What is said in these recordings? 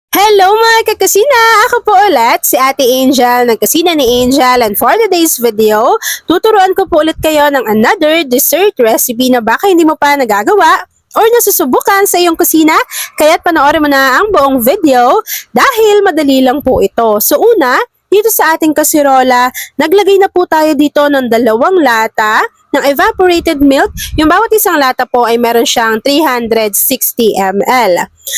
Hello mga kakasina! Ako po ulit si Ate Angel ng Kasina ni Angel, and for today's video, tuturuan ko po ulit kayo ng another dessert recipe na baka hindi mo pa nagagawa or nasusubukan sa iyong kusina, kaya't panoorin mo na ang buong video dahil madali lang po ito. So una, dito sa ating kasirola, naglagay na po tayo dito ng 2 lata ng evaporated milk. Yung bawat isang lata po ay meron siyang 360 ml.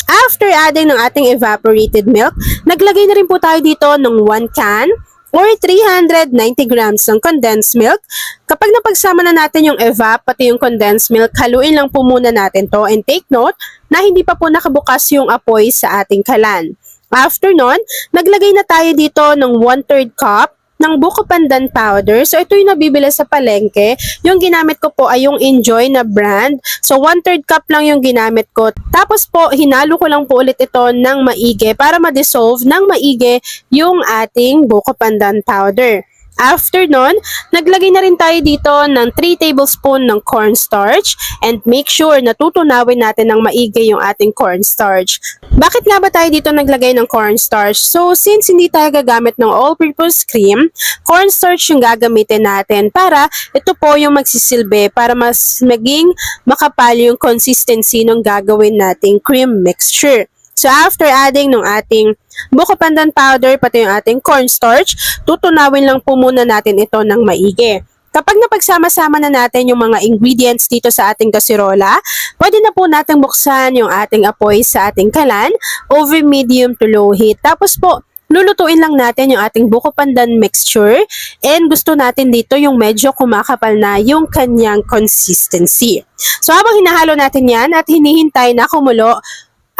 After adding ng ating evaporated milk, naglagay na rin po tayo dito ng 1 can or 390 grams ng condensed milk. Kapag napagsama na natin yung evap pati yung condensed milk, haluin lang po muna natin to, and take note na hindi pa po nakabukas yung apoy sa ating kalan. After nun, naglagay na tayo dito ng 1/3 cup ng buko pandan powder. So, ito yung nabibili sa palengke. Yung ginamit ko po ay yung Enjoy na brand. So, 1/3 cup lang yung ginamit ko. Tapos po, hinalo ko lang po ulit ito ng maigi para ma-dissolve ng maigi yung ating buko pandan powder. After nun, naglagay na rin tayo dito ng 3 tablespoon ng cornstarch, and make sure na tutunawin natin ng maigi yung ating cornstarch. Bakit nga ba tayo dito naglagay ng cornstarch? So, since hindi tayo gagamit ng all-purpose cream, cornstarch yung gagamitin natin para ito po yung magsisilbi para mas maging makapal yung consistency ng gagawin nating cream mixture. So, after adding ng ating buko pandan powder pati yung ating cornstarch, tutunawin lang po muna natin ito ng maigi. Kapag napagsama-sama na natin yung mga ingredients dito sa ating kasirola, pwede na po natin buksan yung ating apoy sa ating kalan over medium to low heat. Tapos po, lulutuin lang natin yung ating buko pandan mixture, and gusto natin dito yung medyo kumakapal na yung kanyang consistency. So habang hinahalo natin yan at hinihintay na kumulo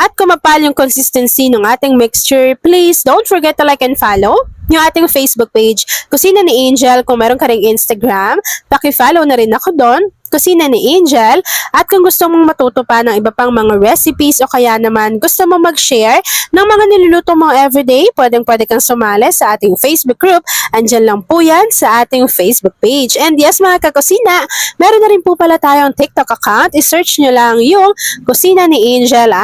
at kumapal yung consistency ng ating mixture, please don't forget to like and follow yung ating Facebook page, Kusina ni Angel. Kung meron ka ring Instagram, paki-follow na rin ako doon, Kusina ni Angel. At kung gusto mong matuto pa ng iba pang mga recipes o kaya naman gusto mong mag-share ng mga niluluto mo everyday, pwede kang sumali sa ating Facebook group. Andyan lang po yan sa ating Facebook page. And yes mga kakusina, meron na rin po pala tayong TikTok account. I-search nyo lang yung Kusina ni Angel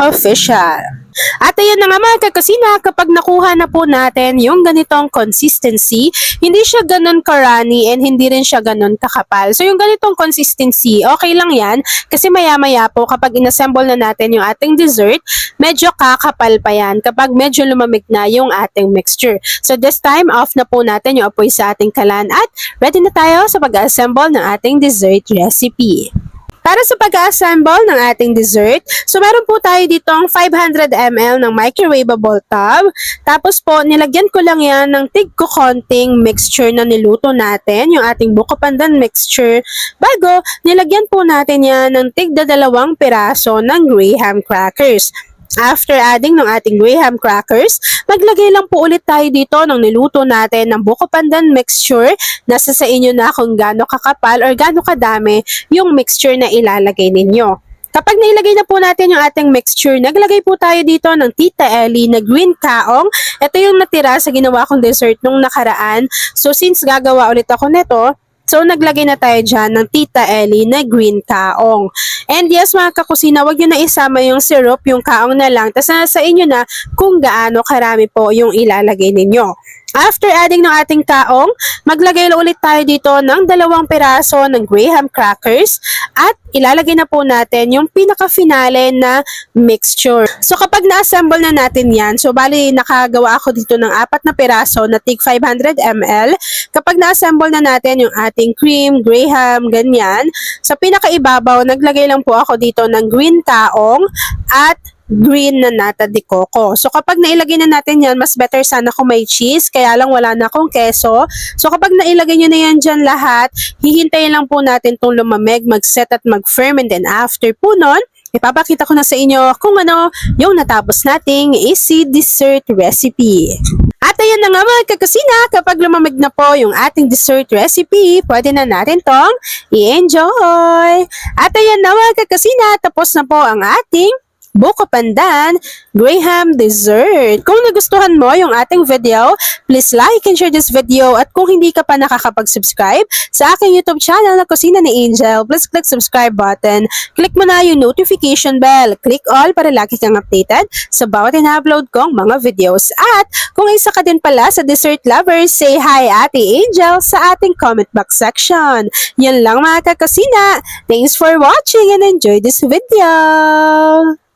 _official. At ayun na nga mga kakusina, kapag nakuha na po natin yung ganitong consistency, hindi siya ganun karani and hindi rin siya ganun kakapal. So yung ganitong consistency, okay lang yan kasi maya-maya po kapag inassemble na natin yung ating dessert, medyo kakapal pa yan kapag medyo lumamig na yung ating mixture. So this time, off na po natin yung apoy sa ating kalan at ready na tayo sa pag-assemble ng ating dessert recipe. Para sa pag-assemble ng ating dessert, so meron po tayo ditong 500 ml ng microwavable tub. Tapos po, nilagyan ko lang yan ng tig-konting mixture na niluto natin, yung ating buko pandan mixture. Bago, nilagyan po natin yan ng tig-2 piraso ng graham crackers. After adding ng ating graham crackers, maglagay lang po ulit tayo dito ng niluto natin ng buko pandan mixture. Nasa sa inyo na kung gaano kakapal or gaano kadami yung mixture na ilalagay ninyo. Kapag nailagay na po natin yung ating mixture, naglagay po tayo dito ng Tita Ellie na green kaong. Ito yung natira sa ginawa kong dessert nung nakaraan. So since gagawa ulit ako nito, so, naglagay na tayo dyan ng Tita Ellie na green kaong. And yes, mga kakusina, wag nyo na isama yung syrup, yung kaong na lang. Tapos sa inyo na kung gaano karami po yung ilalagay ninyo. After adding ng ating kaong, maglagay ulit tayo dito ng 2 piraso ng graham crackers at ilalagay na po natin yung pinaka-finale na mixture. So kapag na-assemble na natin yan, so bali nakagawa ako dito ng 4 na piraso na tig 500 ml. Kapag na-assemble na natin yung ating cream, graham, ganyan, sa pinaka-ibabaw, naglagay lang po ako dito ng green kaong at green na nata de coco. So kapag nailagay na natin yan, mas better sana kung may cheese, kaya lang wala na akong keso. So kapag nailagay nyo na yan dyan lahat, hihintayin lang po natin itong lumamig, mag-set at mag-firm, and then after po nun, ipapakita ko na sa inyo kung ano yung natapos nating easy dessert recipe. At ayun na nga mga kakusina, kapag lumamig na po yung ating dessert recipe, pwede na natin tong i-enjoy. At ayun na mga kakusina, tapos na po ang ating buko pandan, graham dessert. Kung nagustuhan mo yung ating video, please like and share this video. At kung hindi ka pa nakakapag-subscribe sa aking YouTube channel na Kusina ni Angel, please click subscribe button. Click mo na yung notification bell. Click all para lagi kang updated sa bawat ina-upload kong mga videos. At kung isa ka din pala sa dessert lovers, say hi Ate Angel sa ating comment box section. Yan lang mga kakusina. Thanks for watching and enjoy this video!